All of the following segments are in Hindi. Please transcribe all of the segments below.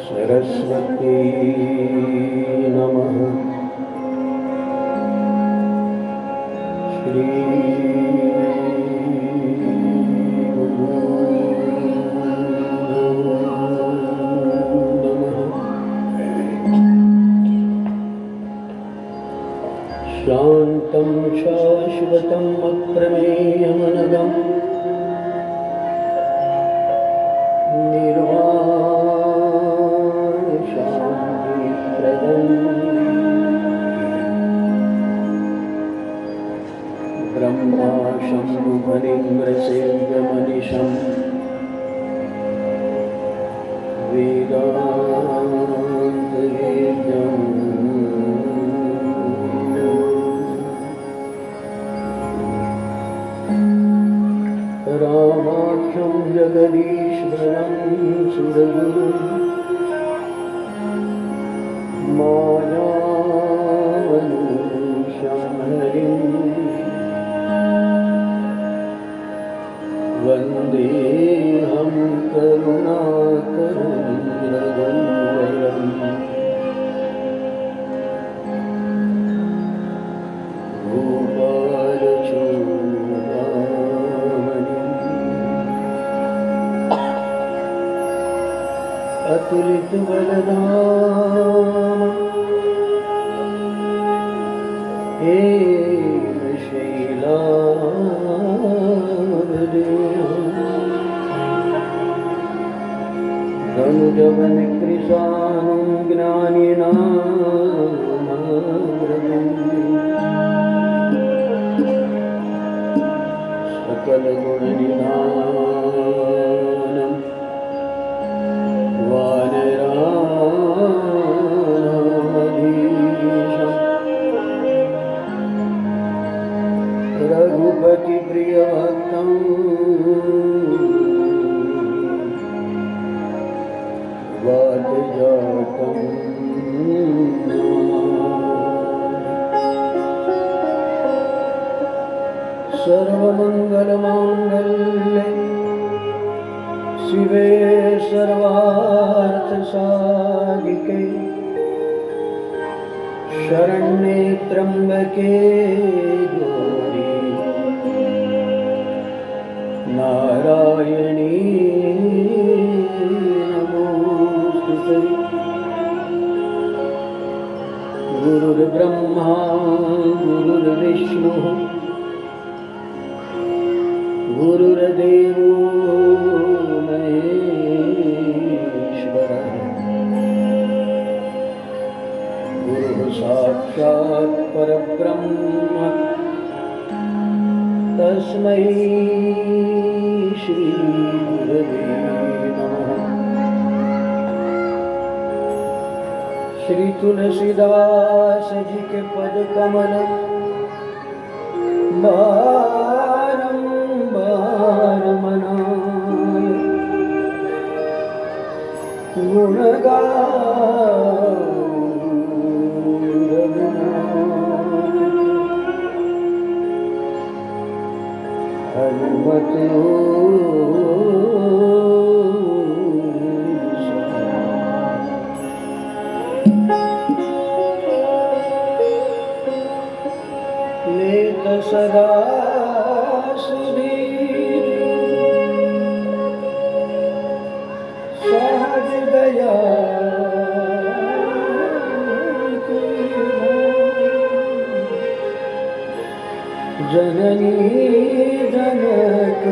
सरस्वती नमः। श्री शान्तं शाश्वतम् अप्रमेयमनघम् निर्वाण शान्तिप्रदम् ब्रह्मा शम्भुफणीन्द्रसेव्यमनिशम् वेदान्तवेद्यम् रामाख्यं जगदीश्वरं सुरगुरुं मायामनुष्यं हरिं वन्देऽहं करुणाकरं रघुवरम् अतुलित बलधाम हेम शैलावदेहं धनुजवन कृशानं ज्ञानिनामृतं सकल गुण निधानं रघुपति प्रिय भक्तं वातजातं सर्वमंगलमांगल्ये शिवे सर्वार्थसाधिके शरण्ये त्र्यंबके गौरी नारायणी नमोस्तुते। गुरुर्ब्रह्मा गुरुर्विष्णुः गुरुर्देवो महेश्वरः गुरुः साक्षात् परब्रह्म तस्मै श्री गुरवे नमः। श्री तुलसीदास जी के पद कमल बारंबार मनाए गुण हनुमत लेत सदा सहज दया जननी जनक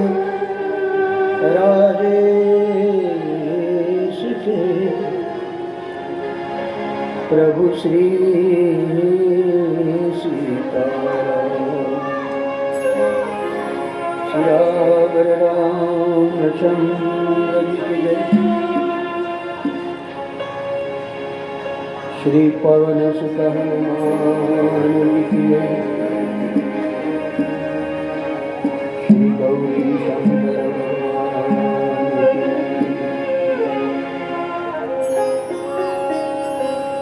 राजेश के प्रभु श्री सीताराम सियावर रामचंद्र जी की जय। श्री पवन सुत हनुमान की जय। श्री गौरी शंकर भगवान की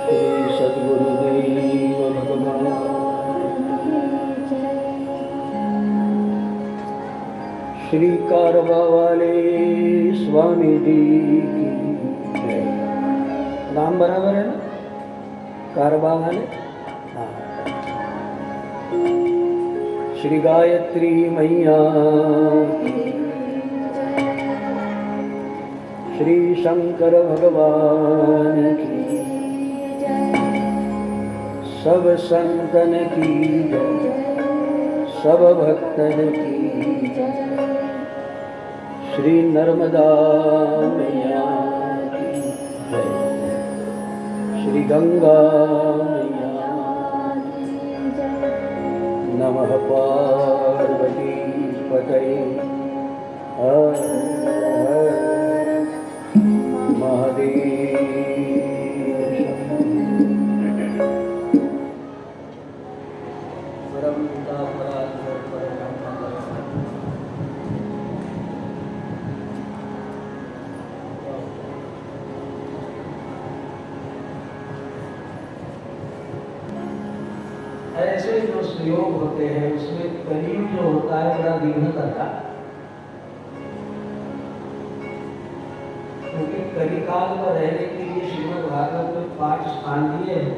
श्री सद्गुरुदेव भगवान श्री कारवा वाले स्वामी जी की जय। नाम बराबर है ना, कारवा वाले। हाँ, श्री गायत्री मैया की, श्री शंकर भगवान की, सब संतन की जय, सब भक्तन की जय। श्री नर्मदा मैया की जय, श्री गंगा मैया की जय। नमः पार्वती पतये हर हर महादेव। ऐसे जो संयोग होते हैं उसमें करीब जो होता है बड़ा विघ्न करता है, क्योंकि कलिकाल में रहने के लिए श्रीमद् भागवत में 5 स्थान दिए हैं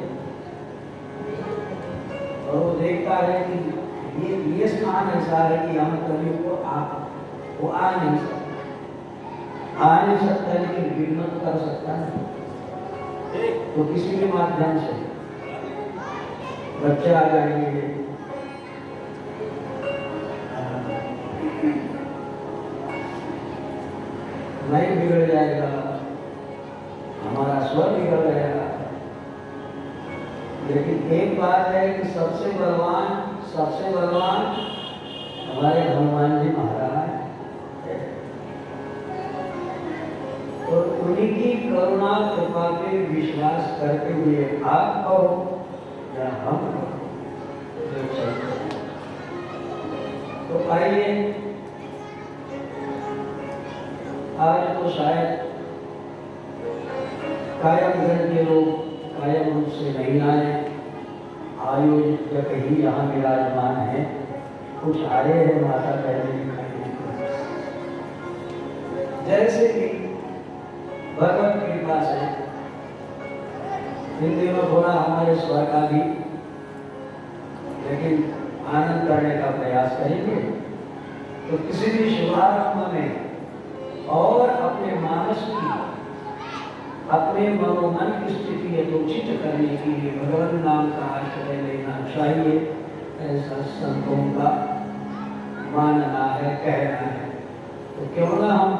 और वो देखता है कि ये स्थान ऐसा है कि हम कलियुग को वो आ नहीं सकता, लेकिन विघ्न तो कर सकता है। तो किसी भी माध्यम से बच्चे आ जाएंगे, नहीं बिगड़ जाएगा, हमारा स्वर बिगड़ जाएगा। लेकिन एक बात है कि सबसे बलवान हमारे हनुमान जी महाराज है। और उन्हीं की करुणा कृपा पे विश्वास करते हुए आप कहो या हम तो आइए, आज तो शायद कायम गण के लोग कायम रूप से नहीं आए, आयोजक ही यहाँ विराजमान है, कुछ आए हैं माता पहले जैसे कि भगवत कृपा से इन दिनों थोड़ा हमारे स्वर का भी लेकिन आनंद करने का प्रयास करेंगे। तो किसी भी शुभारंभ में और अपने मानस की, अपने मनोमन की स्थिति यथोचित करने के लिए भगवान नाम का आश्रय लेना चाहिए, ऐसा संतों का मानना है, कहना है। तो क्यों ना हम,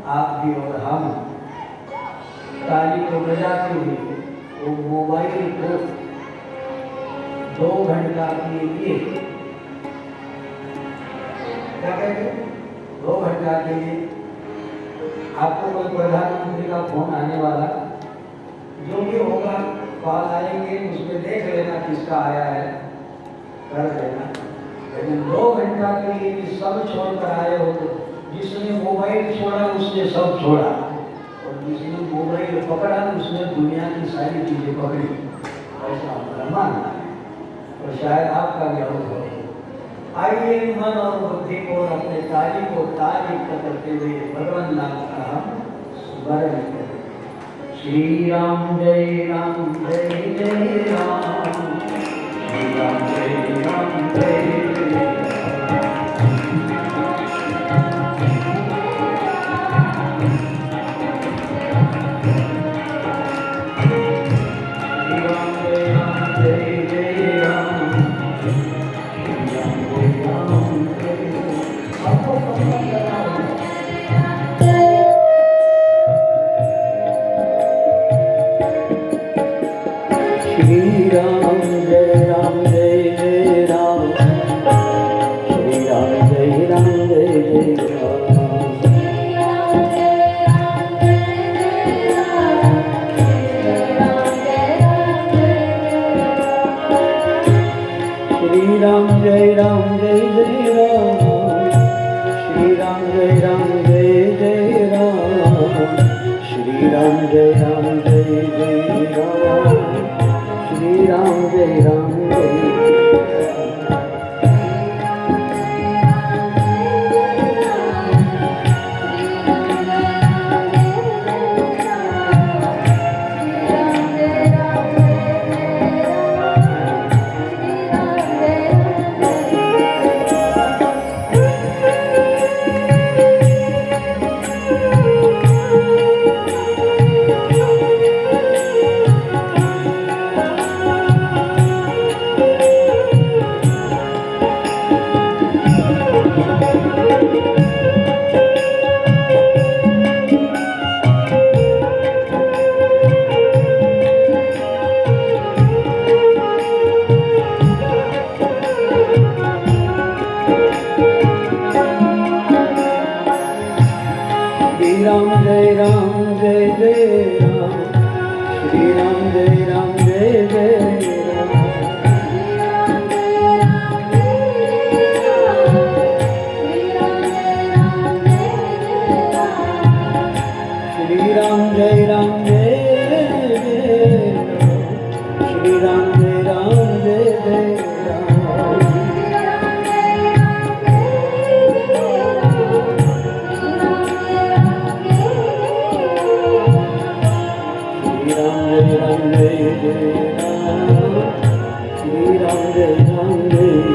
आप भी और हम, ताली को बजाते हुए वो मोबाइल को 2 घंटा के लिए, क्या कहते, 2 घंटा के लिए आपको कोई प्रधानमंत्री का फोन आने वाला, जो भी होगा कॉल आएंगे, उसमें देख लेना किसका आया है, कर देना। लेकिन 2 घंटा के लिए भी सब छोड़कर आए हो, तो जिसने मोबाइल छोड़ा उसने सब छोड़ा, और जिसने मोबाइल पकड़ा उसने दुनिया की सारी चीजें पकड़ी, ऐसा हमारा मानना है। और शायद आपका भी अनुभव है। आइए मन और बुद्धि को, अपने ताली को तारीफ करते हुए भगवान नाम का हम स्मरण करें। श्री राम जय राम जय जय राम, श्री राम जय राम जय जय राम। श्री राम जय राम जय जय राम, श्री राम जय राम जय जय राम, श्री राम जय राम जय जय राम, श्री राम जय राम जय जय राम, श्री राम जय राम जय जय राम, श्री राम जय राम जय राम जय राम जय जय राम, श्री राम जय राम जय जय राम, श्री राम जय राम जय जय राम, श्री राम जय राम जय जय राम, श्री राम जय राम जय जय राम, श्री राम जय राम जय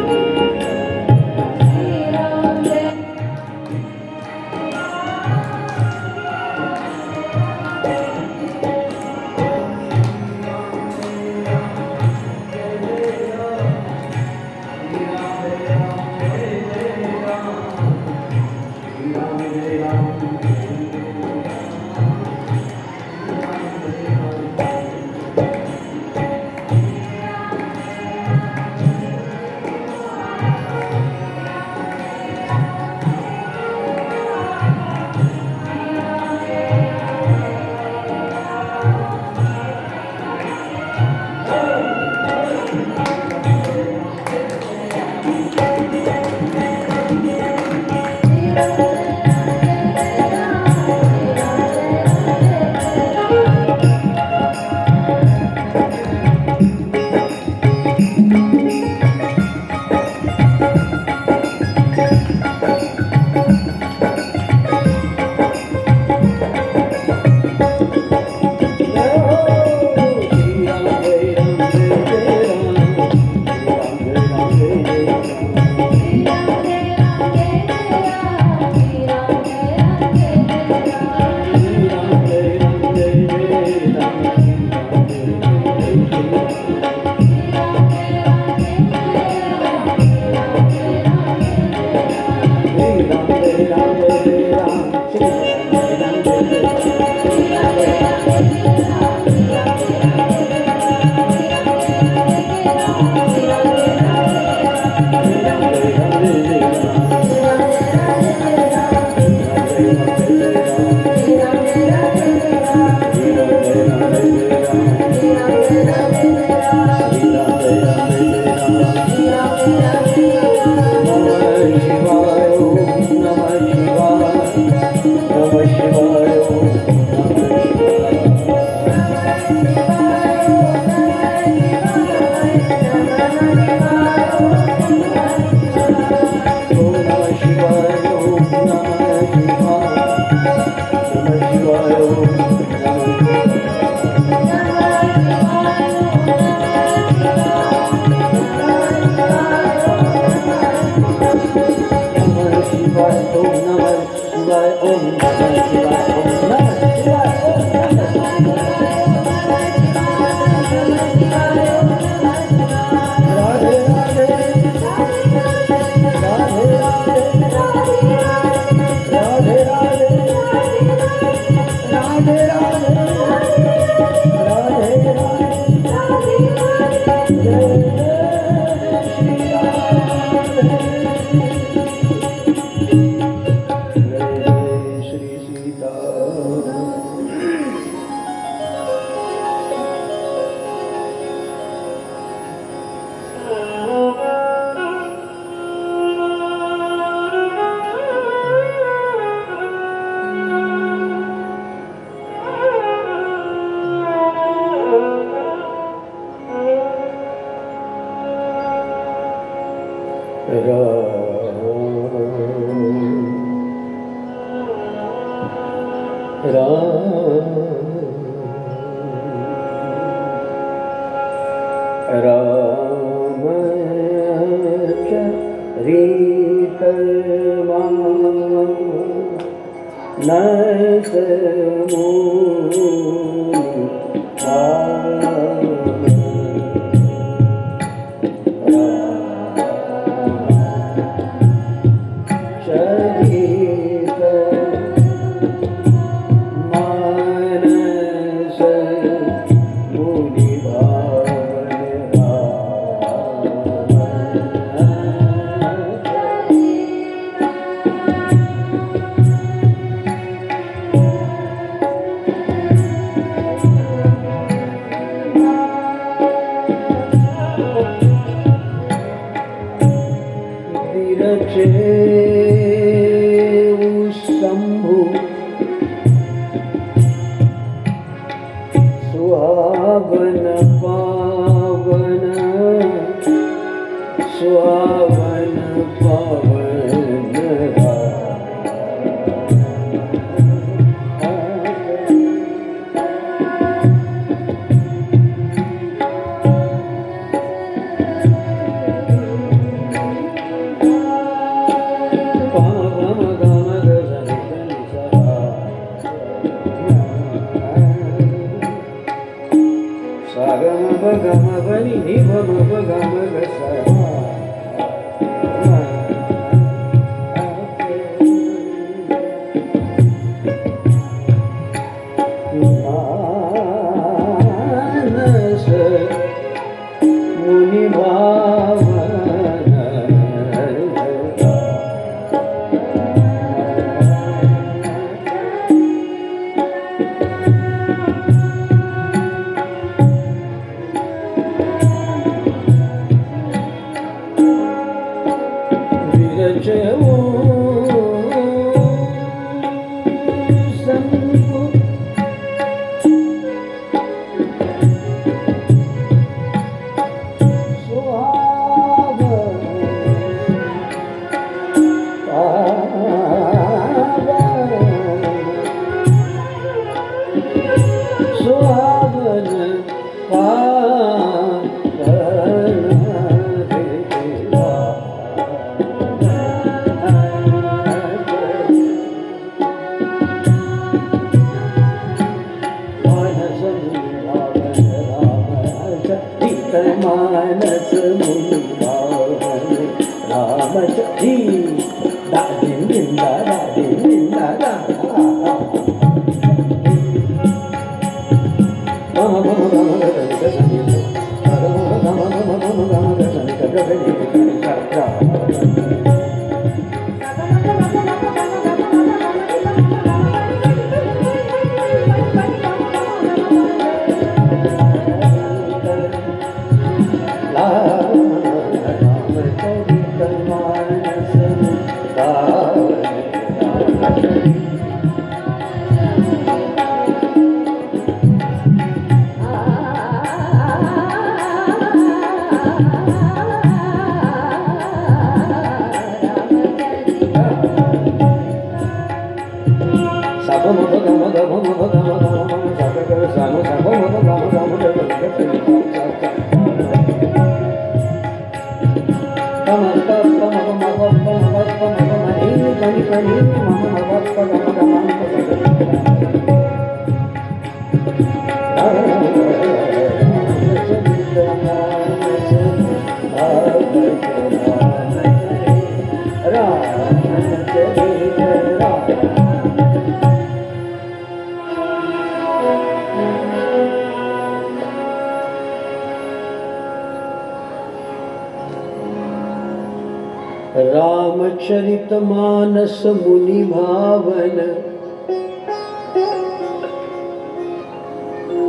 रामचरितमानस मुनि भावन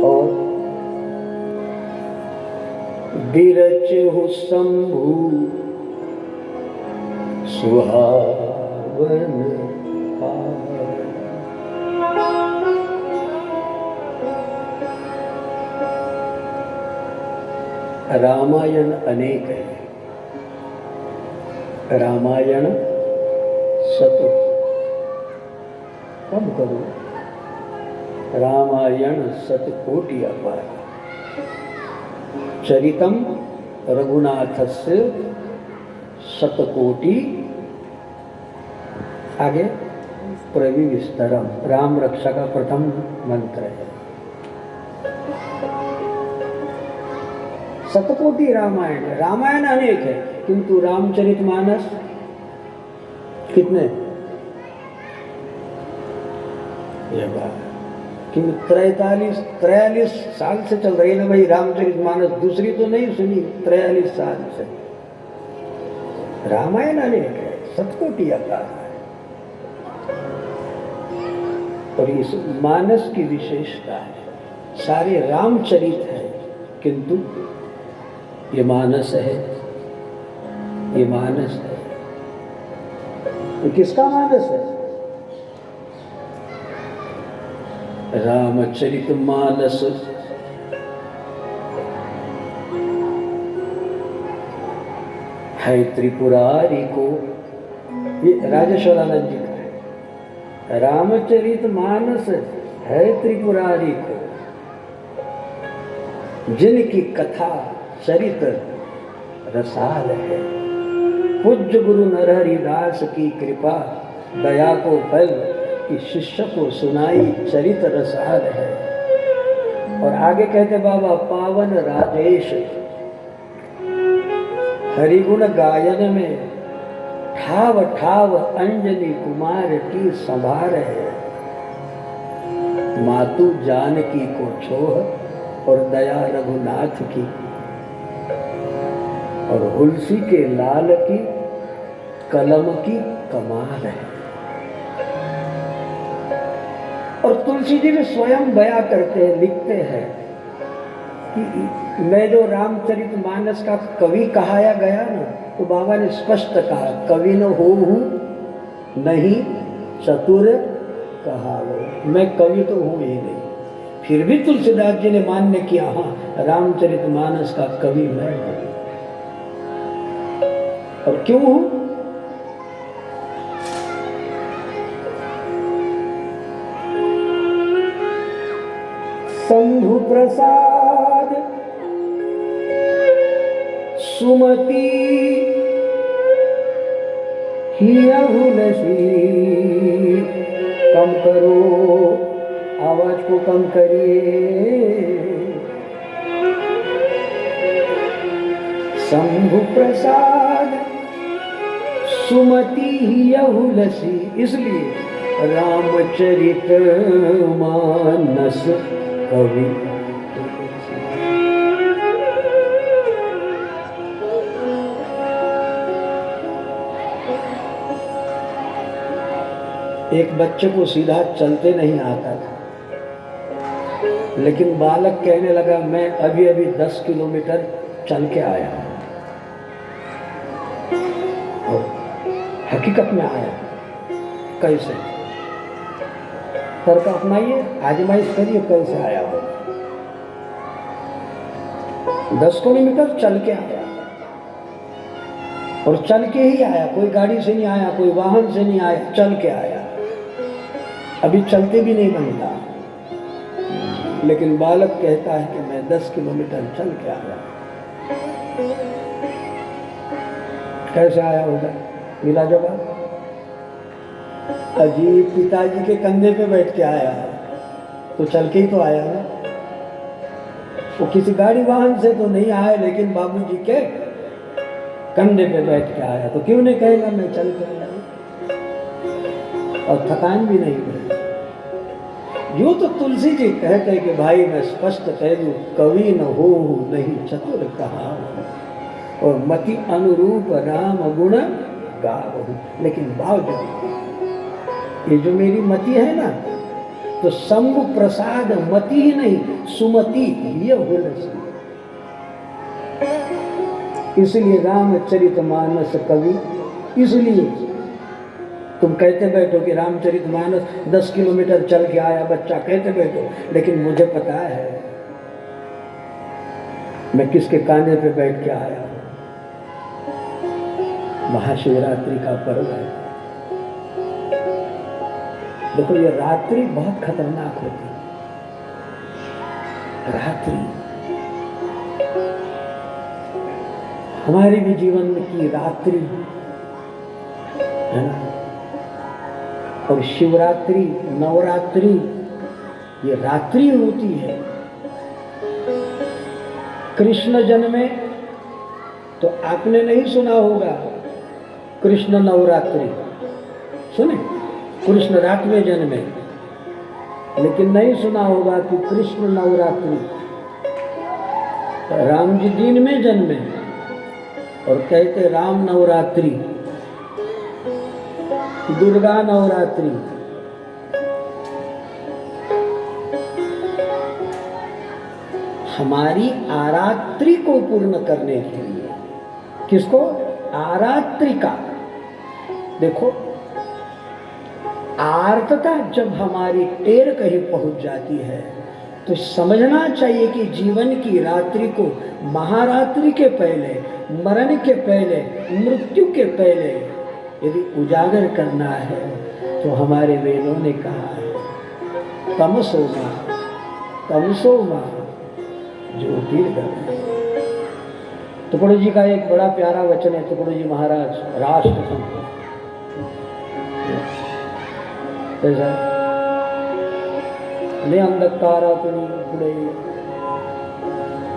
और बिरचहु शंभु सुहावन रामायण अनेक है। रामायण सत कब करो रामायण सतकोटि अपार चरितम रघुनाथस्य शतकोटि आगे प्रविविस्तरम राम रक्षा का प्रथम मंत्र है। शतकोटि रामायण रामायण अनेक है किंतु रामचरितमानस कितने ये बात क्योंकि 43 साल से चल रही है ना भाई रामचरितमानस दूसरी तो नहीं सुनी 43 साल से रामायण अनेक है शतकोटि अपार है। और इस मानस की विशेषता है सारे रामचरित है किंतु ये मानस है ये मानस है। ये किसका मानस है? रामचरित मानस है त्रिपुरारी को ये राजेश्वरानंद जी का है। रामचरित मानस है त्रिपुरारी को जिनकी कथा चरित्र रसाल है। पूज्य गुरु नरहरिदास की कृपा दया को फल कि शिष्य को सुनाई चरित्र रसाल है। और आगे कहते बाबा पावन राजेश हरिगुण गायन में ठाव ठाव अंजनी कुमार की संभार है। मातु जानकी को छोह और दया रघुनाथ की और हुलसी के लाल की कलम की कमाल है। और तुलसी जी भी स्वयं बयां करते हैं लिखते हैं कि मैं जो रामचरित मानस का कवि कहाया गया ना तो बाबा ने स्पष्ट कहा कवि न हो नहीं चतुर कहावो। मैं कवि तो हूं ही नहीं फिर भी तुलसीदास जी ने मान्य किया हाँ रामचरित मानस का कवि मैं हूं। और क्यों हूं? शंभु प्रसाद सुमति हियहुलसी कम करो आवाज को कम करिए। शंभु प्रसाद सुमति हियहुलसी इसलिए रामचरित मानस कवि। एक बच्चे को सीधा चलते नहीं आता था, लेकिन बालक कहने लगा मैं अभी अभी 10 किलोमीटर चल के आया हूं। और हकीकत में आया। कैसे? तर्क अपनाइए, आजमाइश करिए, कैसे आया हो। 10 किलोमीटर चल के आया, और चल के ही आया, कोई गाड़ी से नहीं आया, कोई वाहन से नहीं आया, चल के आया। अभी चलते भी नहीं बनता, लेकिन बालक कहता है कि मैं 10 किलोमीटर चल के आया। कैसे आया होगा? मिला जवाब? अजी पिताजी के कंधे पे बैठ के आया, तो चल के ही तो आया ना। वो किसी गाड़ी वाहन से तो नहीं आया, लेकिन बाबूजी के कंधे पे बैठ के आया। तो क्यों नहीं कहेगा मैं चल के आया, और थकान भी नहीं हुई। यूं तो तुलसी जी कहते कि भाई मैं स्पष्ट कह दूं, कवि न हो नहीं चतुर कहा, और मति अनुरूप राम गुण गावहु। लेकिन बावजूद ये जो मेरी मति है ना, तो शंभु प्रसाद मति ही नहीं, सुमति ये हुलसी। इसलिए रामचरितमानस कवि। इसलिए तुम कहते बैठो कि रामचरितमानस 10 किलोमीटर चल के आया बच्चा, कहते बैठो, लेकिन मुझे पता है मैं किसके कांधे पे बैठ के आया हूं। महाशिवरात्रि का पर्व है। देखो ये रात्रि बहुत खतरनाक होती है। रात्रि हमारे भी जीवन की रात्रि है ना। और शिवरात्रि, नवरात्रि, ये रात्रि होती है। कृष्ण जन्मे तो आपने नहीं सुना होगा कृष्ण नवरात्रि, सुने? कृष्ण रात में जन्मे, लेकिन नहीं सुना होगा कि कृष्ण नवरात्रि। राम जी दिन में जन्मे और कहते राम नवरात्रि, दुर्गा नवरात्रि। हमारी आरात्रि को पूर्ण करने के लिए, किसको? आरात्रि का। देखो आर्तता जब हमारी टेर कहीं पहुंच जाती है, तो समझना चाहिए कि जीवन की रात्रि को महारात्रि के पहले, मरण के पहले, मृत्यु के पहले यदि उजागर करना है, तो हमारे वेदों ने कहा है तमसो मां ज्योतिर्गमय। टुकड़ो जी का एक बड़ा प्यारा वचन है। टुकड़ो जी महाराज राष्ट्र संत ने अंधकारा पुणे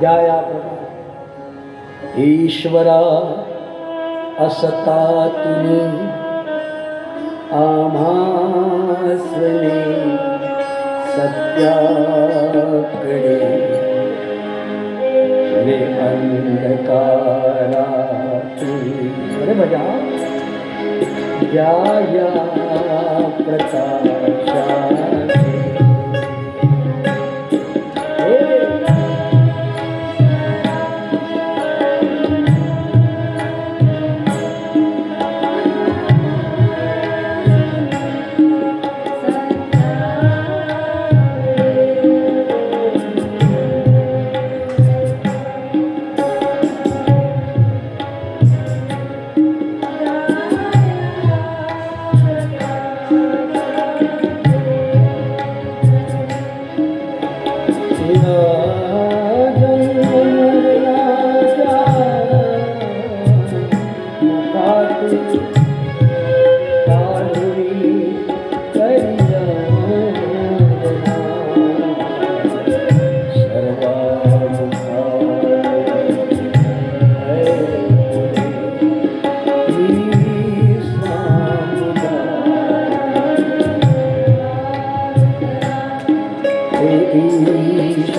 जाया प्रभा ईश्वरा असता तुने आमासने सत्याकडे ने अंधकारा तुने। अरे बजा जाया प्रकाशा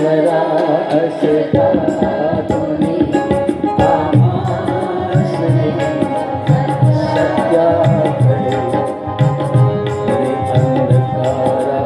सरासता तुम्ही आमासने सत्या भळे रे अंधकारा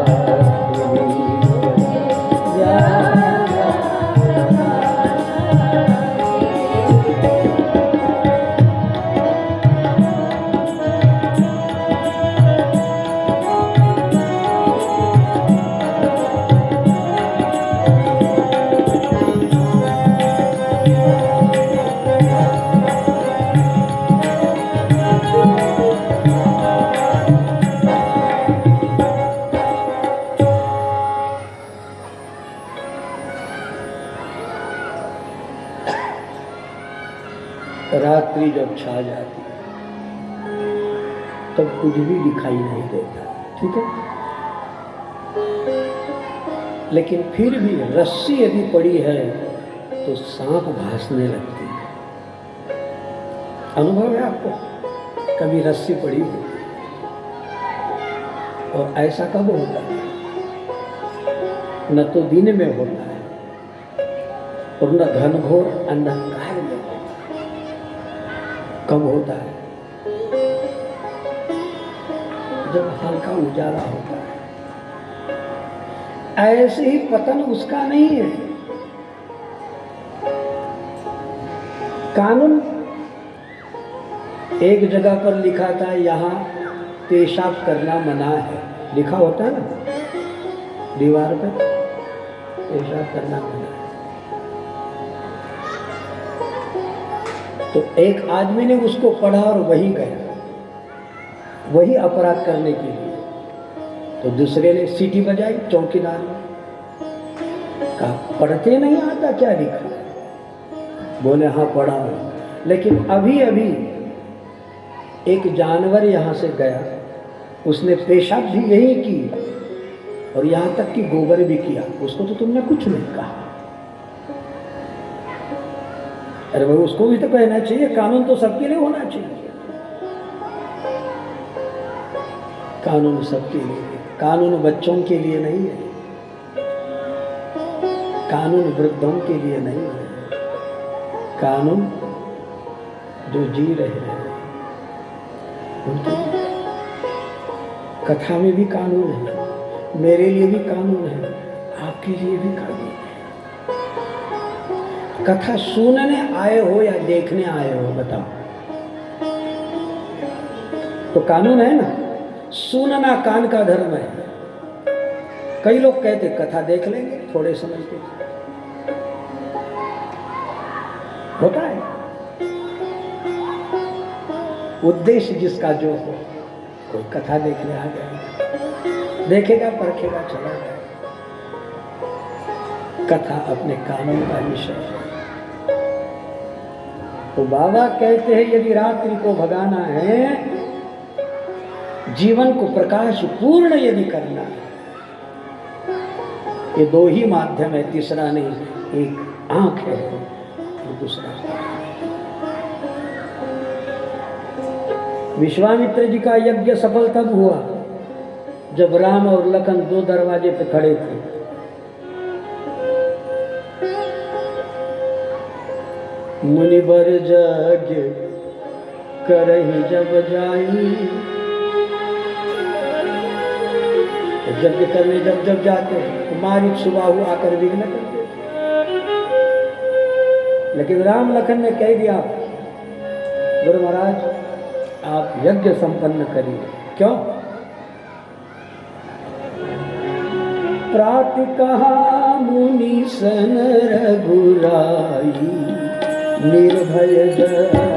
रात्रि जब छा जाती तब कुछ भी दिखाई नहीं देता, ठीक है। लेकिन फिर भी रस्सी यदि पड़ी है तो सांप भासने लगती है। अनुभव है आपको? कभी रस्सी पड़ी हो? और ऐसा कब होता है? न तो दिन में होता है और न घनघोर अंधकार में। कब होता है? जब हल्का उजाला होता है। ऐसे ही पतन उसका नहीं है। कानून एक जगह पर लिखा था, यहां पेशाब करना मना है, लिखा होता है ना दीवार पे, पेशाब करना मना है। तो एक आदमी ने उसको पढ़ा और वही गया, वही अपराध करने के लिए। तो दूसरे ने सीटी बजाई, चौकीदार ने कहा पढ़ते नहीं आता क्या लिखा? बोले हाँ पढ़ा हूं। लेकिन अभी अभी एक जानवर यहां से गया, उसने पेशाब भी यही की और यहां तक कि गोबर भी किया, उसको तो तुमने कुछ नहीं कहा। अरे भाई उसको भी तो कहना चाहिए, कानून तो सबके लिए होना चाहिए। कानून सबके लिए, कानून बच्चों के लिए नहीं है, कानून वृद्धों के लिए नहीं है, कानून जो जी रहे हैं उनके लिए। कथा में भी कानून है, मेरे लिए भी कानून है, आपके लिए भी कानून है। कथा सुनने आए हो या देखने आए हो, बताओ? तो कानून है ना। सुनना कान का धर्म है। कई लोग कहते कथा देख लेंगे थोड़े समय के, होता है उद्देश्य जिसका जो हो। कोई कथा देखने आ गया, देखेगा परखेगा चला जाएगा। कथा अपने कानून का विषय है। तो बाबा कहते हैं यदि रात्रि को भगाना है, जीवन को प्रकाश पूर्ण यदि करना है, ये दो ही माध्यम है, तीसरा नहीं। एक आंख है और दूसरा। विश्वामित्र जी का यज्ञ सफल तब हुआ जब राम और लखन दो दरवाजे पे खड़े थे। मुनिवर यज्ञ करहि जब जाई, यज्ञ करने जब जाते तो मारीच सुबाहु आकर विघ्न करते। लेकिन राम लखन ने कह दिया गुरु महाराज आप यज्ञ संपन्न करिए। क्यों? प्रातः कहा मुनि सन रघुराई, निर्भय जय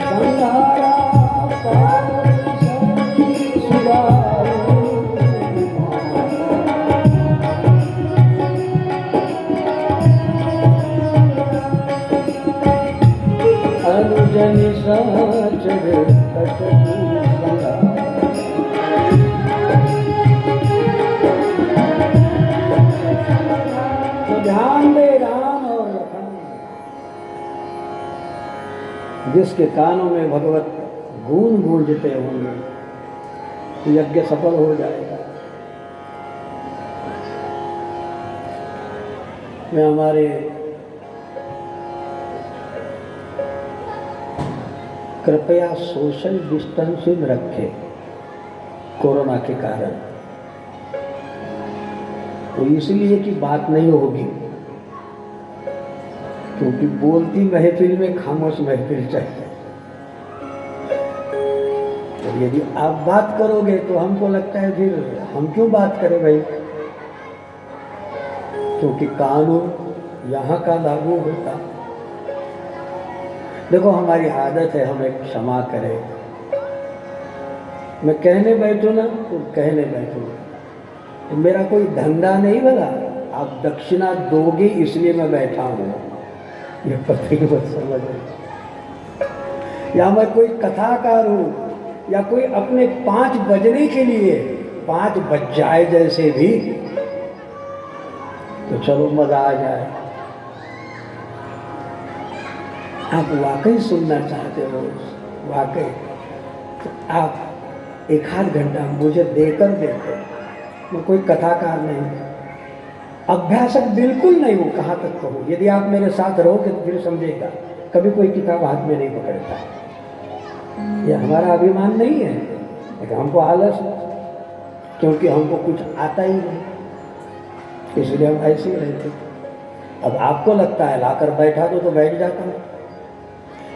संहारा पार्वती सुरा निशाचर तट संगा। तो ध्यान दे राम और लखन, जिसके कानों में भगवत गुण गूंजते होंगे यज्ञ सफल हो जाएगा। मैं हमारे कृपया सोशल डिस्टेंसिंग रखें कोरोना के कारण, तो इसलिए कि बात नहीं होगी, क्योंकि बोलती महफिल में खामोश महफिल चाहिए। तो यदि आप बात करोगे तो हमको लगता है फिर हम क्यों बात करें भाई, क्योंकि कानून यहाँ का लागू होता। देखो हमारी आदत है, हमें क्षमा करें। मैं कहने बैठूं ना तो कहने बैठूं, तो मेरा कोई धंधा नहीं बना, आप दक्षिणा दोगे इसलिए मैं बैठा हूँ, ये पता ही मत समझ। या मैं कोई कथाकार हूँ, या कोई अपने 5 बजने के लिए 5 बज जाए जैसे भी, तो चलो मजा आ जाए। आप वाकई सुनना चाहते हो वाकई, तो आप 1-8 घंटा मुझे देकर देखो। मैं कोई कथाकार नहीं, अभ्यासक बिल्कुल नहीं हूँ, कहाँ तक कहूँ। यदि आप मेरे साथ रहोगे तो फिर समझेगा, कभी कोई किताब हाथ में नहीं पकड़ता। ये हमारा अभिमान नहीं है, लेकिन हमको आलस है, क्योंकि हमको कुछ आता ही नहीं, इसलिए हम ऐसे ही रहते। अब आपको लगता है लाकर बैठा दो तो बैठ जाता हूँ,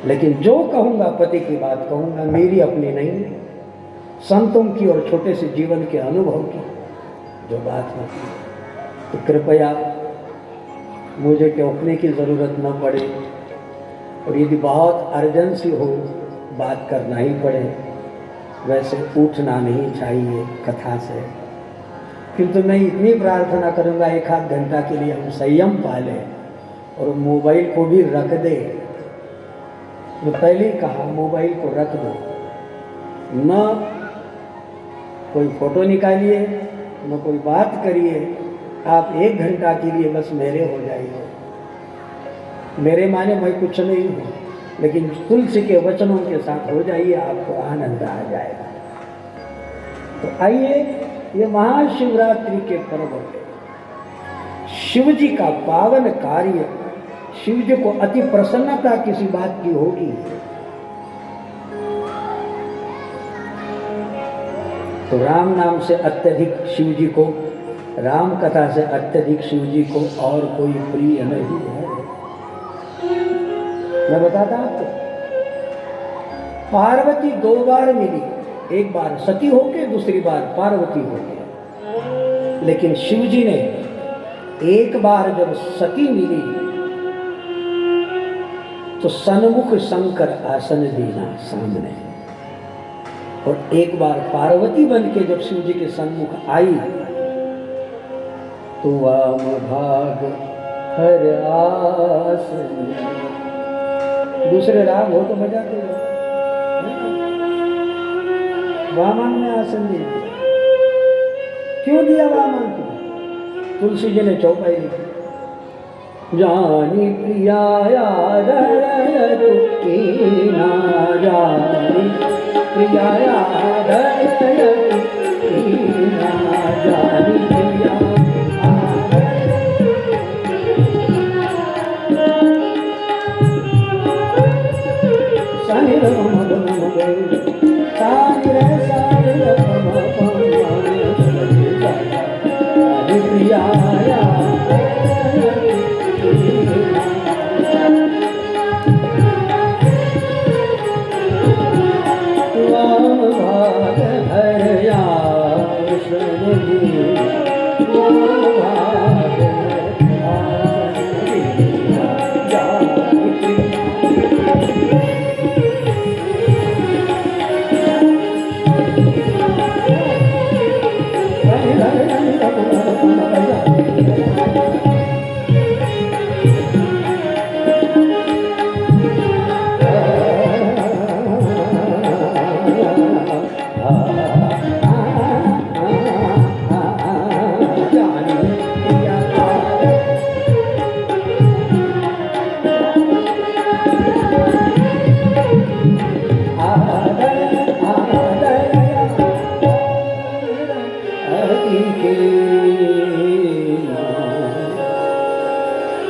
लेकिन जो कहूँगा पति की बात कहूँगा, मेरी अपनी नहीं है, संतों की और छोटे से जीवन के अनुभव की जो बात होती है। तो कृपया मुझे टोकने की ज़रूरत न पड़े, और यदि बहुत अर्जेंसी हो बात करना ही पड़े, वैसे उठना नहीं चाहिए कथा से। किंतु मैं इतनी प्रार्थना करूँगा 1-8 घंटा के लिए हम संयम पालें और मोबाइल को भी रख दे। मैं पहले ही कहा, मोबाइल को रख दो, न कोई फोटो निकालिए न कोई बात करिए, आप 1 घंटा के लिए बस मेरे हो जाइए। मेरे माने मैं कुछ नहीं हूँ, लेकिन तुलसी के वचनों के साथ हो जाइए, आपको आनंद आ जाएगा। तो आइए, ये महाशिवरात्रि के पर्व पे शिव जी का पावन कार्य, शिव जी को अति प्रसन्नता किसी बात की होगी तो राम नाम से अत्यधिक शिव जी को, राम कथा से अत्यधिक शिव जी को और कोई प्रिय नहीं है। मैं बताता आपको, पार्वती 2 बार मिली, एक बार सती होके दूसरी बार पार्वती होके, लेकिन शिव जी ने एक बार जब सती मिली तो सन्मुख शंकर आसन दीना सामने, और एक बार पार्वती बन के जब शिव जी के सन्मुख आई तो वाम भाग हर आसन, दूसरे राग हो तो बजाते हो, वामन ने आसन दिया। क्यों दिया वामन को? तुलसी जी ने चौपाई लिखी, जानी प्रिया याद ना जानी प्रिया याद ना जानी प्रिया सानी प्रिया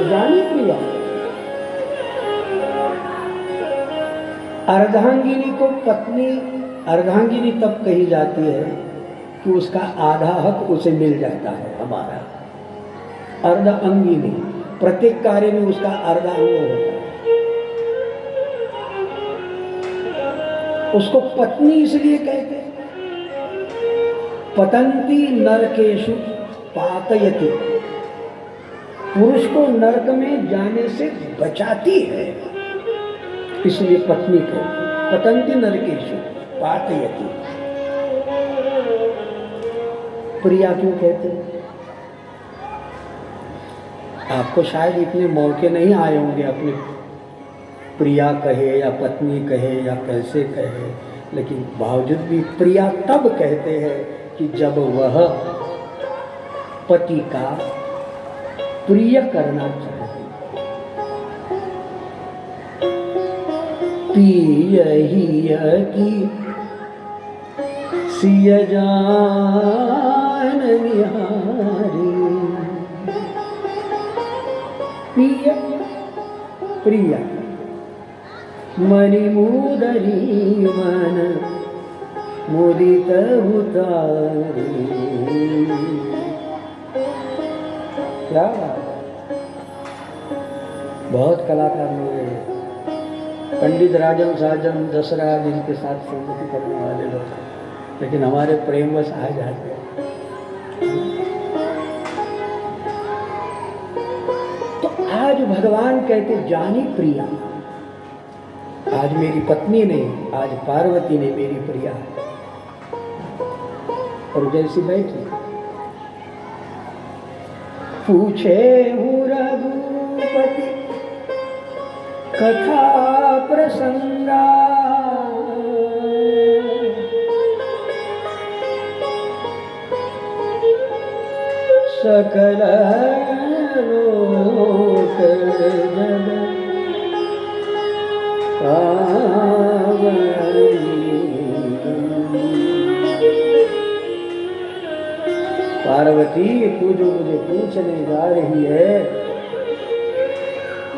जानी प्रिया। अर्धांगिनी को पत्नी अर्धांगिनी तब कही जाती है कि उसका आधा हक उसे मिल जाता है हमारा। अर्ध अंगिनी, प्रत्येक कार्य में उसका अर्धा अंग होता है। उसको पत्नी इसलिए कहते हैं, पतंती नरकेषु पातयति, पुरुष को नरक में जाने से बचाती है, इसलिए पत्नी कहते हैं। पतंती नरकेषु पातयति। प्रिया क्यों कहते हैं? आपको शायद इतने मौके नहीं आए होंगे अपने प्रिया कहे या पत्नी कहे या कैसे कहे, लेकिन बावजूद भी प्रिया तब कहते हैं कि जब वह पति का प्रिय करना चाहे। पिय हिय की सिय जान निहारी। पिय प्रिया मणि मुदरी मन मुदित उतारी। क्या बहुत कलाकार लोग हैं, पंडित राजन साजन दसरा जिनके साथ संगति करने वाले लोग, लेकिन हमारे प्रेम बस आ जाते हैं। तो आज भगवान कहते जानी प्रिया, आज मेरी पत्नी नहीं, आज पार्वती ने मेरी प्रिया है। और जैसी बैठी पूछे रघुपति कथा प्रसंगा, सकल लोक जग पार्वती तू जो मुझे पूछने जा रही है,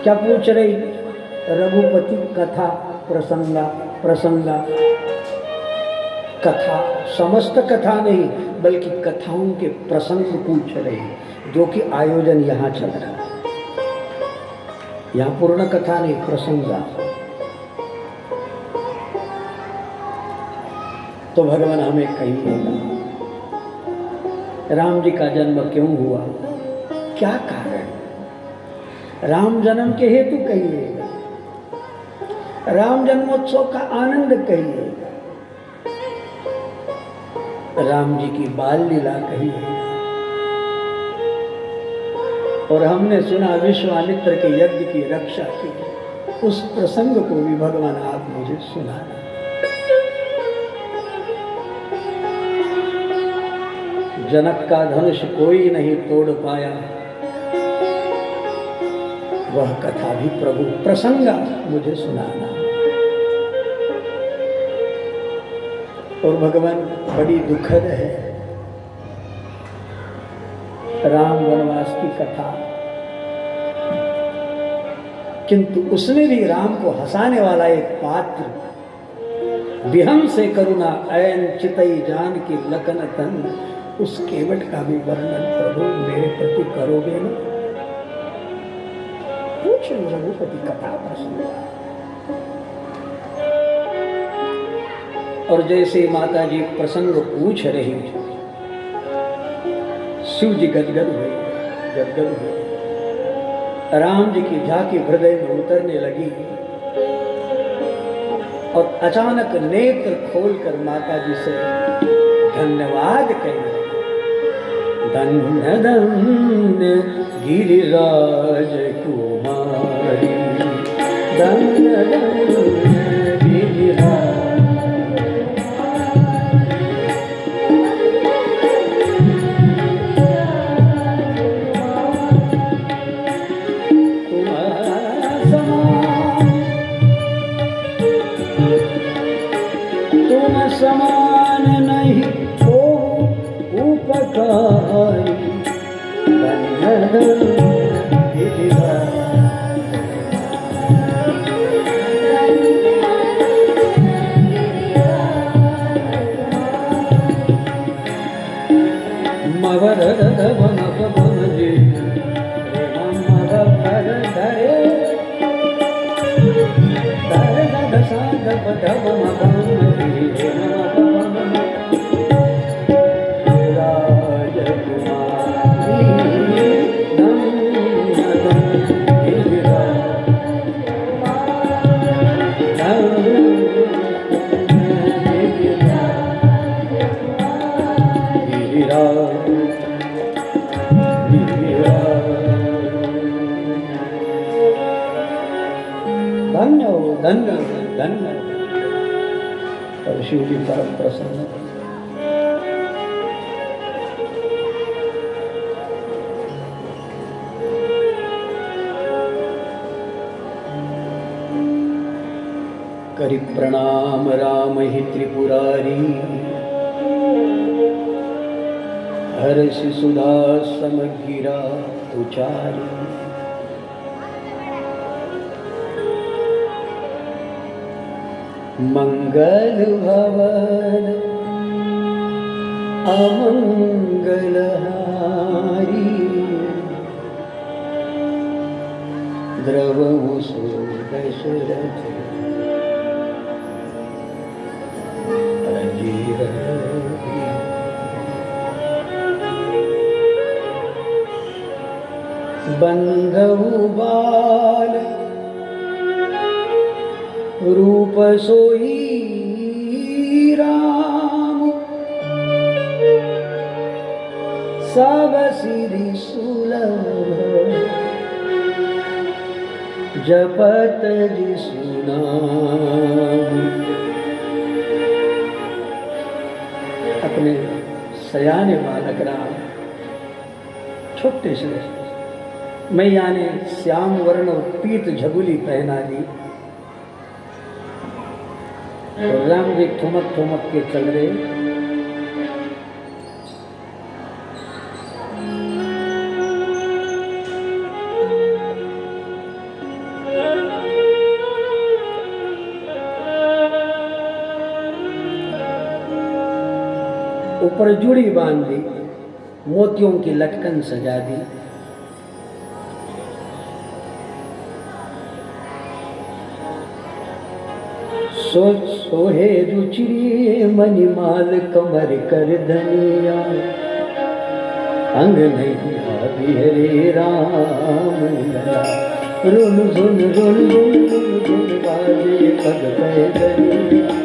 क्या पूछ रही? रघुपति कथा प्रसंगा। प्रसंगा कथा, समस्त कथा नहीं बल्कि कथाओं के प्रसंग पूछ रही, जो कि आयोजन यहाँ चल रहा है। यहाँ पूर्ण कथा नहीं, प्रसंगा। तो भगवान हमें कहिएगा राम जी का जन्म क्यों हुआ, क्या कारण, राम जन्म के हेतु कहिएगा, राम जन्मोत्सव का आनंद कहिएगा, राम जी की बाल लीला कहिएगा। और हमने सुना विश्वामित्र के यज्ञ की रक्षा की, उस प्रसंग को भी भगवान आप मुझे सुनाना। जनक का धनुष कोई नहीं तोड़ पाया, वह कथा भी प्रभु प्रसंगा मुझे सुनाना। और भगवान बड़ी दुखद है, राम वनवास की कथा, किंतु उसमें भी राम को हंसाने वाला एक पात्र, विहंग से करुणा ऐन चितई जान की लखन तन, उस केवट का भी वर्णन प्रभु मेरे प्रति करोगे ना? पूछ रघुपति कथा प्रसंग। और जैसे माता जी प्रसंग पूछ रही, शिव जी गदगद हुए, गदगद हुए। राम जी की झांकी हृदय में उतरने लगी और अचानक नेत्र खोलकर माता जी से धन्यवाद कहने, धन्य धन्य गिरिराज कुमारी, धन्य धन्य गिरिराज। तुम समान नहीं हो उपकारी, धन्य धन्य गिरिराज। धन्य धन्य। और शिव जी परम प्रसन्न। करि प्रणाम राम ही त्रिपुरारी, हर्षि सुधा समगिरा उचारी। मंगल भवन अमंगल हारी, द्रवहु सो दशरथ अजीर। बंधु बाल रूप सोई राम, सब सिरि सुलभ जपत जिसु नाम। अपने सयाने बालक राम छोटे से मैया ने श्याम वर्ण और पीत झगुली पहना दी। और राम जी ठुमक ठुमक के चल रहे। ऊपर जुड़ी बांध दी, मोतियों की लटकन सजा दी। सोहे रुचिरी मणिमाल कमर कर धनिया, अंग नहीं बिहरे राम लला। रुन झुन रुन रुन रुन बाजे पग पैदलिया।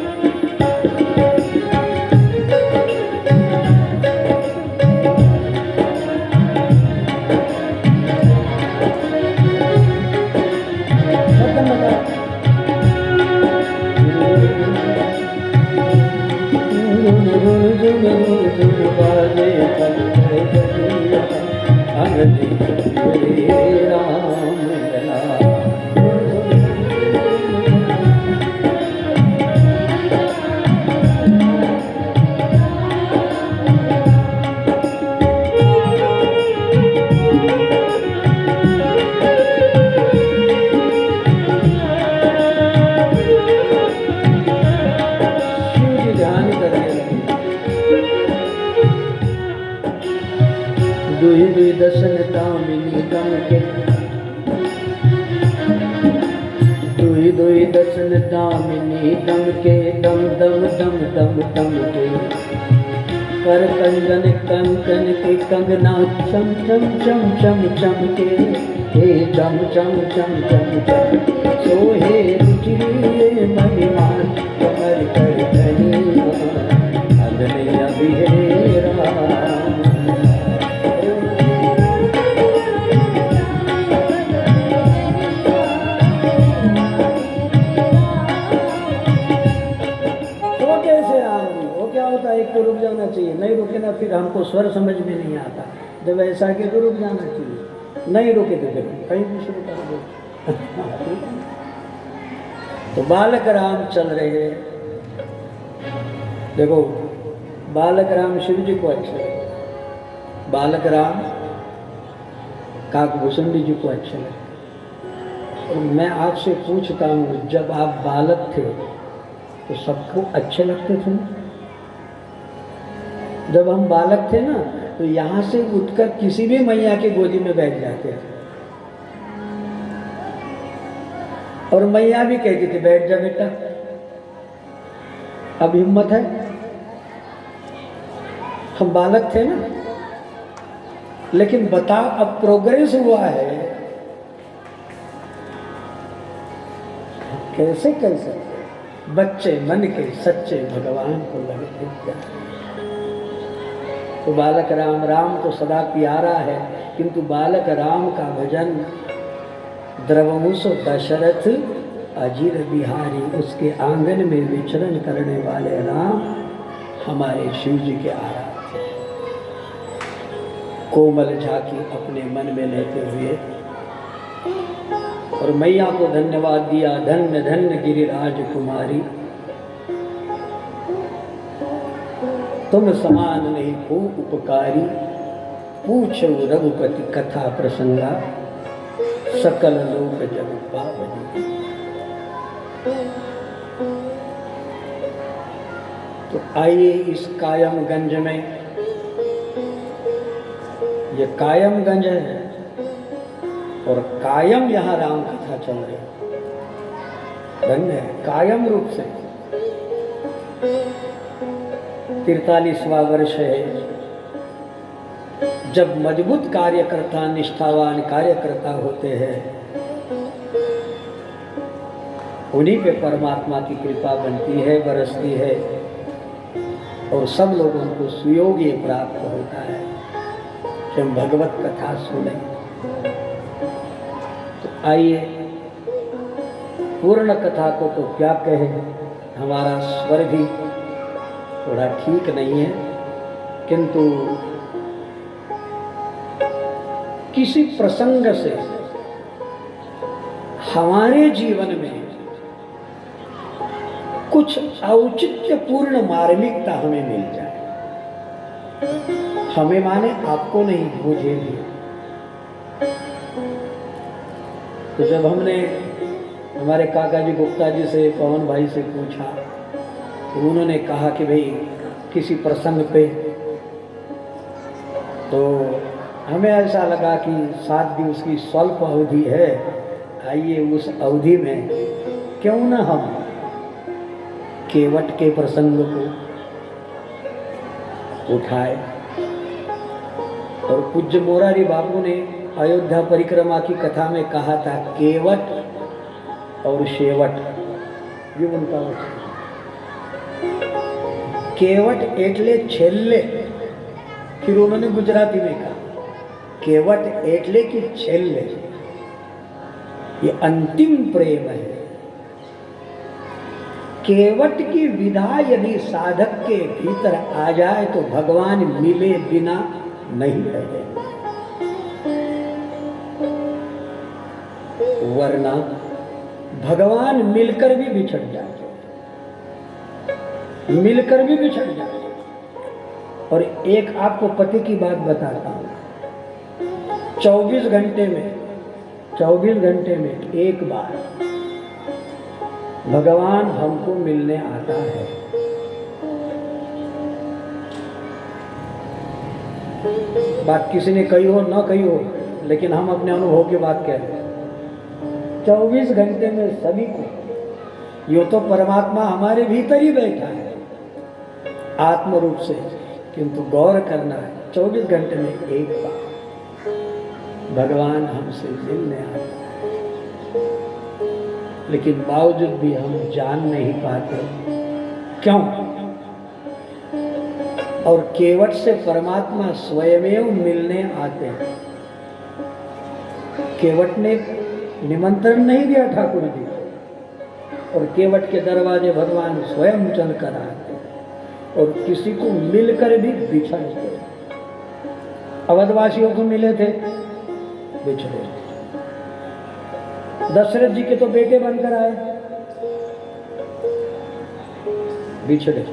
दुहि दसन दामिनी दम के, दुहि दसन दामिनी दम के, दम दम दम दम दम के। कर कंगन कंकन के कंगना चम चम चम चम चम के, हे चम चम चम चम चम। सोहे रुचिरी महिमान कमर कर धनिया, अगने अबिहरे राम। एक तो रुक जाना चाहिए, नहीं रुके ना फिर हमको स्वर समझ में नहीं आता। जब ऐसा कि तो रुक जाना चाहिए, नहीं रुके तो फिर कहीं भी शुरू कर दो। तो बालक राम चल रहे हैं। देखो बालक राम शिव जी को अच्छे लगे, बालक राम काकभूषणी जी को अच्छे लगे। और मैं आपसे पूछता हूँ, जब आप बालक थे तो सबको अच्छे लगते थे? जब हम बालक थे ना तो यहाँ से उठकर किसी भी मैया की गोदी में बैठ जाते थे, और मैया भी कहती थी बैठ जा बेटा। अब हिम्मत है? हम बालक थे ना, लेकिन बता अब प्रोग्रेस हुआ है, कैसे कर सकते? बच्चे मन के सच्चे भगवान को लगते क्या? तो बालक राम, राम तो सदा प्यारा है, किंतु बालक राम का भजन द्रवमुसो दशरथ अजीर बिहारी, उसके आंगन में विचरण करने वाले राम हमारे शिव जी के आराध्य। कोमल झांकी अपने मन में लेते हुए और मैया को धन्यवाद दिया। धन्य धन्य गिरिराज कुमारी, तुम समान नहीं को उपकारी। पूछो रघुपति कथा प्रसंगा, सकल लोक जग पावनी। तो आइए इस कायमगंज में, ये कायमगंज है और कायम यहाँ राम कथा चल रही है। धन्य है, कायम रूप से 43वां वर्ष है। जब मजबूत कार्यकर्ता, निष्ठावान कार्यकर्ता होते हैं, उन्हीं पे परमात्मा की कृपा बनती है, बरसती है और सब लोगों को सुयोग्य प्राप्त होता है कि हम भगवत कथा सुने। तो आइए, पूर्ण कथा को तो क्या कहें, हमारा स्वर भी थोड़ा ठीक नहीं है, किंतु किसी प्रसंग से हमारे जीवन में कुछ औचित्यपूर्ण मार्मिकता हमें मिल जाए। हमें माने आपको नहीं, मुझे भी। तो जब हमने हमारे काका जी गुप्ता जी से, पवन भाई से पूछा, तो उन्होंने कहा कि भाई किसी प्रसंग पे, तो हमें ऐसा लगा कि 7 दिवस की स्वल्प अवधि है, आइए उस अवधि में क्यों न हम केवट के प्रसंग को उठाए। और पूज्य मोरारी बाबू ने अयोध्या परिक्रमा की कथा में कहा था, केवट और शेवट, ये उनका वचन। केवट एटले छेल्ले, फिर उन्होंने गुजराती में कहा केवट एटले की छेल्ले, ये अंतिम प्रेम है। केवट की विधा यदि साधक के भीतर आ जाए तो भगवान मिले बिना नहीं रहे, वरना भगवान मिलकर भी बिछड़ जाते, मिलकर भी बिछड़ जाते। और एक आपको पति की बात बताता हूं, 24 घंटे में एक बार भगवान हमको मिलने आता है। बात किसी ने कही हो न कही हो, लेकिन हम अपने अनुभव की बात कह रहे हैं। 24 घंटे में सभी को, यो तो परमात्मा हमारे भीतर ही बैठा है आत्म रूप से, किंतु गौर करना है 24 घंटे में एक बार भगवान हमसे मिलने आता है। लेकिन बावजूद भी हम जान नहीं पाते, क्यों? और केवट से परमात्मा स्वयमेव मिलने आते हैं। केवट ने निमंत्रण नहीं दिया ठाकुर जी, और केवट के दरवाजे भगवान स्वयं चल कर आते और किसी को मिलकर भी बिछड़ते। अवधवासियों को मिले थे, बिछड़े। दशरथ जी के तो बेटे बनकर आए, बिछड़े।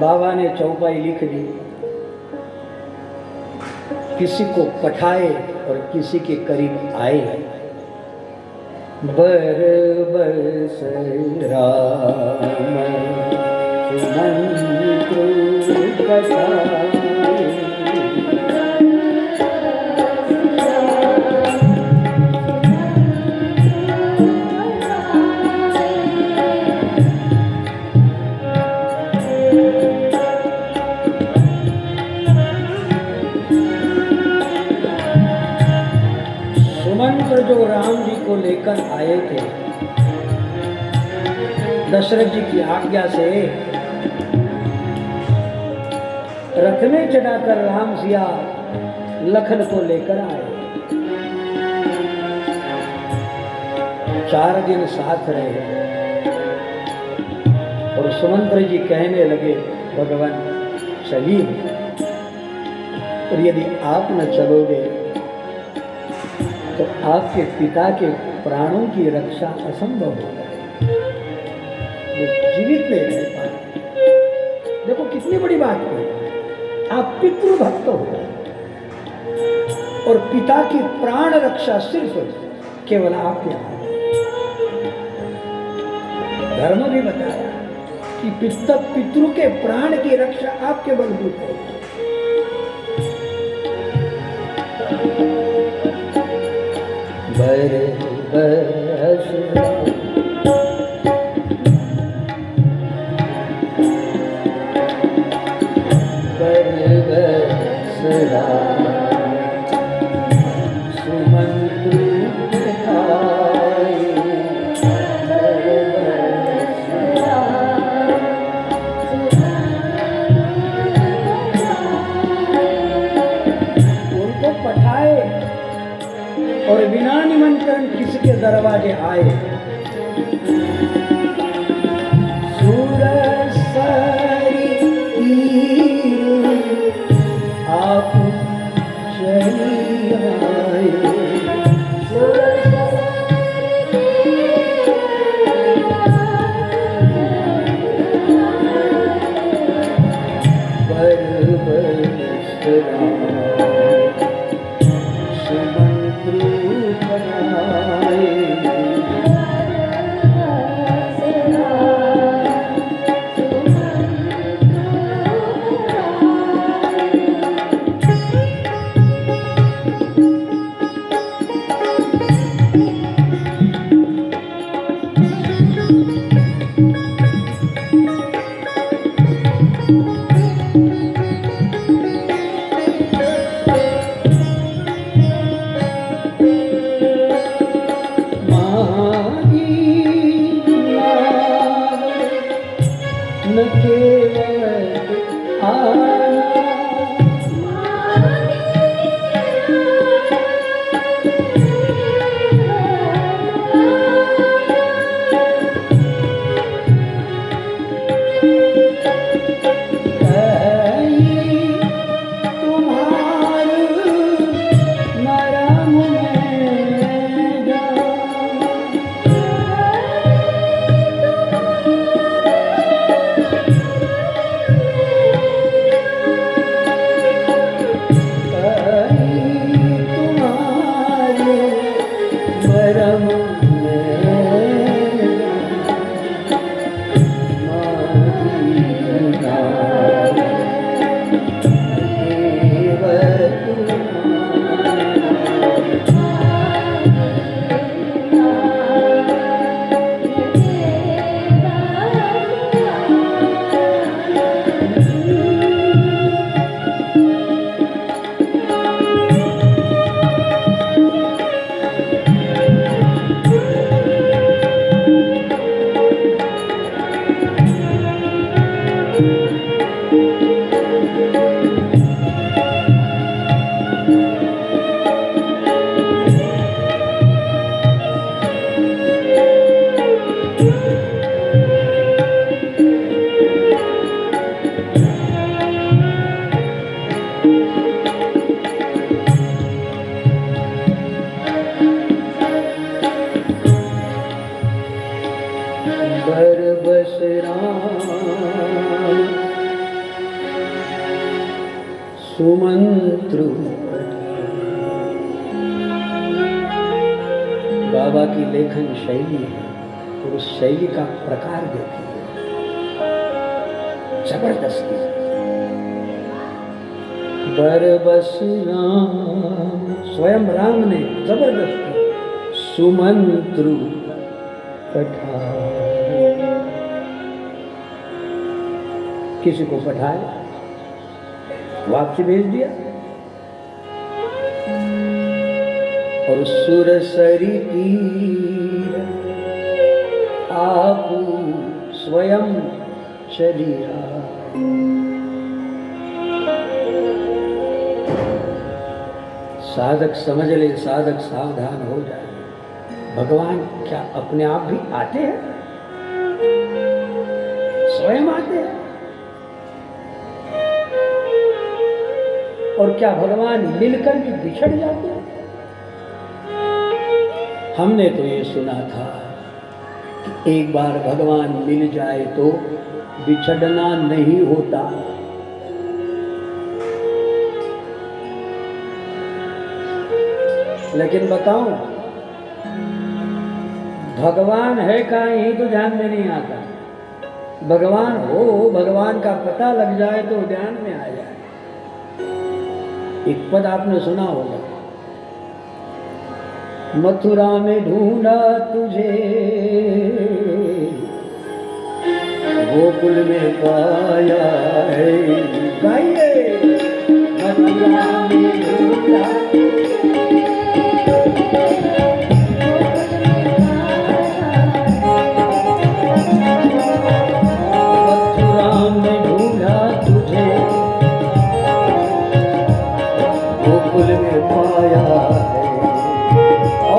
बाबा ने चौपाई लिख दी, किसी को पठाए और किसी के करीब आए। बर बस राम कथा, सुमंत्र जो राम जी को लेकर आए थे, दशरथ जी की आज्ञा से रथ में चढ़ाकर राम सिया लखन को लेकर आए। 4 दिन साथ रहे और सुमंत्र जी कहने लगे, भगवान चलिए, और यदि आप न चलोगे तो आपके पिता के प्राणों की रक्षा असंभव होगा, वो जीवित नहीं रह पाए। देखो कितनी बड़ी बात है, आप पितृभक्त हो और पिता की प्राण रक्षा सिर्फ केवल आपके हाथ। धर्म भी बताया कि पितृ के प्राण की रक्षा आपके बलबूते है। और बिना निमंत्रण किसके दरवाजे आए। सुरसरी आप चली आए, सुमंत्रु। बाबा की लेखन शैली है और उस शैली का प्रकार देखिए, जबरदस्ती। बरबस राम, स्वयं राम ने जबरदस्ती सुमंत्रु पठाए। किसी को पठाए, वापसी भेज दिया। और सुरसरी तीर आप स्वयं चली आए। साधक समझ ले, साधक सावधान हो जाए। भगवान क्या अपने आप भी आते हैं? स्वयं आते हैं? और क्या भगवान मिलकर भी बिछड़ जाते हैं? हमने तो ये सुना था कि एक बार भगवान मिल जाए तो बिछड़ना नहीं होता। लेकिन बताओ, भगवान है कहाँ, यही तो ध्यान में नहीं आता। भगवान हो, भगवान का पता लग जाए तो ध्यान में आ जाए। एक पद आपने सुना होगा, मथुरा में ढूंढा तुझे, गोकुल में पाया है। गाइए, मथुरा में ढूंढा, मथुरा में ढूंढा तुझे, गोकुल में पाया है।